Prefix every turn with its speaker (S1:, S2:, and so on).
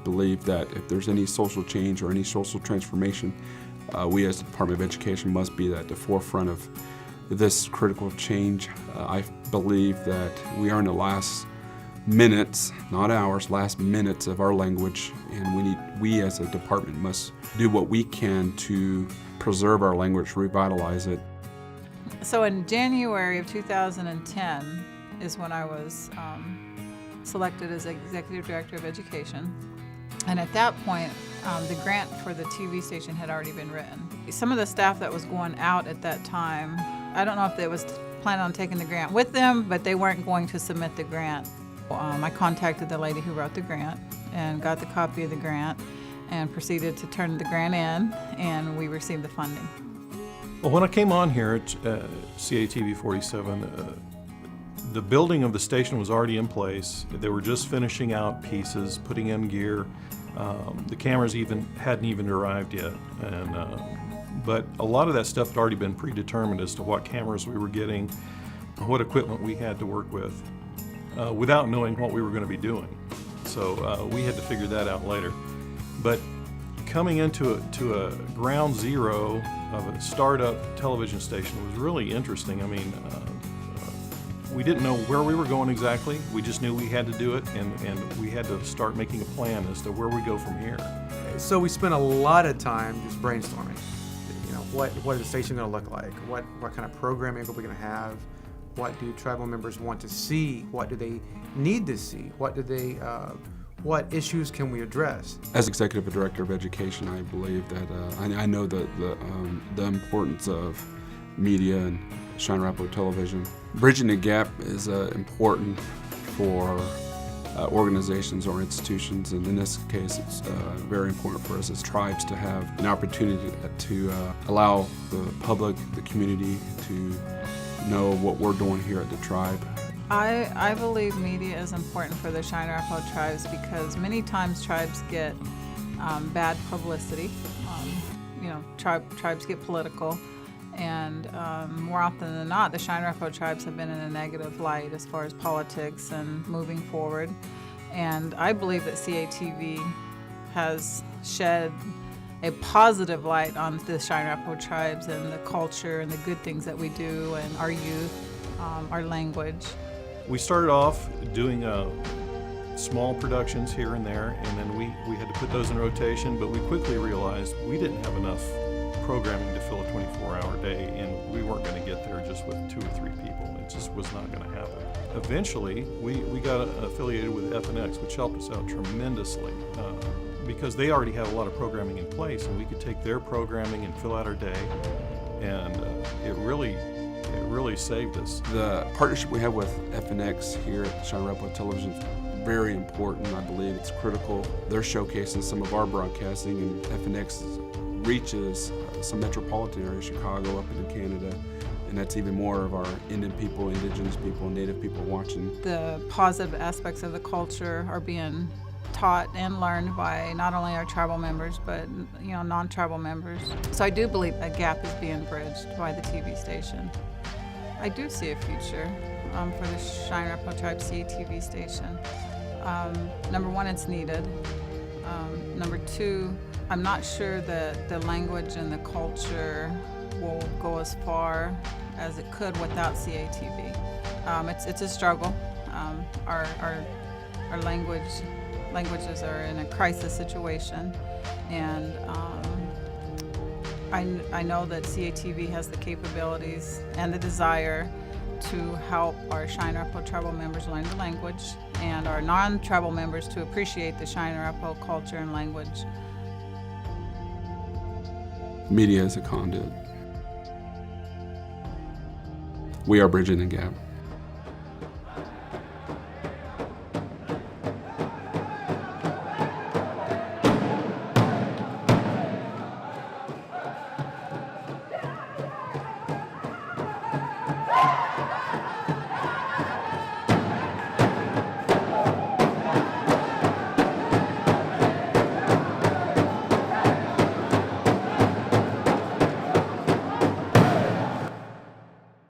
S1: believe that if there's any social change or any social transformation, we as the Department of Education must be at the forefront of this critical change. I believe that we are in the last minutes, not hours, last minutes of our language, and we as a department must do what we can to preserve our language, revitalize it.
S2: So in January of 2010 is when I was selected as Executive Director of Education. And at that point, the grant for the TV station had already been written. Some of the staff that was going out at that time, I don't know if they was planning on taking the grant with them, but they weren't going to submit the grant. I contacted the lady who wrote the grant and got the copy of the grant and proceeded to turn the grant in, and we received the funding.
S3: Well, when I came on here at CATV47, the building of the station was already in place. They were just finishing out pieces, putting in gear. The cameras hadn't even arrived yet, but a lot of that stuff had already been predetermined as to what cameras we were getting, what equipment we had to work with, without knowing what we were going to be doing. So we had to figure that out later. But coming into a ground zero of a startup television station was really interesting. I mean, we didn't know where we were going exactly. We just knew we had to do it, and we had to start making a plan as to where we go from here.
S4: So we spent a lot of time just brainstorming. You know, what is the station going to look like? What kind of programming are we going to have? What do tribal members want to see? What do they need to see? What issues can we address?
S1: As Executive Director of Education, I believe that I know the importance of media and Cheyenne Arapaho television. Bridging the gap is important for organizations or institutions, and in this case it's very important for us as tribes to have an opportunity to allow the public, the community to know what we're doing here at the tribe.
S2: I believe media is important for the Cheyenne Arapaho tribes because many times tribes get bad publicity. Tribes get political, and more often than not, the Cheyenne Arapaho tribes have been in a negative light as far as politics and moving forward. And I believe that CATV has shed a positive light on the Cheyenne Arapaho tribes and the culture and the good things that we do and our youth, our language.
S3: We started off doing small productions here and there, and then we had to put those in rotation, but we quickly realized we didn't have enough programming to fill a 24-hour day, and we weren't going to get there just with 2 or 3 people. It just was not going to happen. Eventually, we got affiliated with FNX, which helped us out tremendously because they already have a lot of programming in place, and we could take their programming and fill out our day, and it really saved us.
S1: The partnership we have with FNX here at Cheyenne Arapaho Television is very important. I believe it's critical. They're showcasing some of our broadcasting, and FNX reaches some metropolitan areas, Chicago, up into Canada, and that's even more of our Indian people, indigenous people, Native people watching.
S2: The positive aspects of the culture are being taught and learned by not only our tribal members, but non-tribal members. So I do believe a gap is being bridged by the TV station. I do see a future for the Cheyenne Arapaho Tribe CATV station. Number one, it's needed. Number two, I'm not sure that the language and the culture will go as far as it could without CATV. It's a struggle. Our languages are in a crisis situation, and I know that CATV has the capabilities and the desire to help our Cheyenne Arapaho tribal members learn the language and our non-tribal members to appreciate the Cheyenne Arapaho culture and language.
S1: Media is a conduit. We are bridging the gap.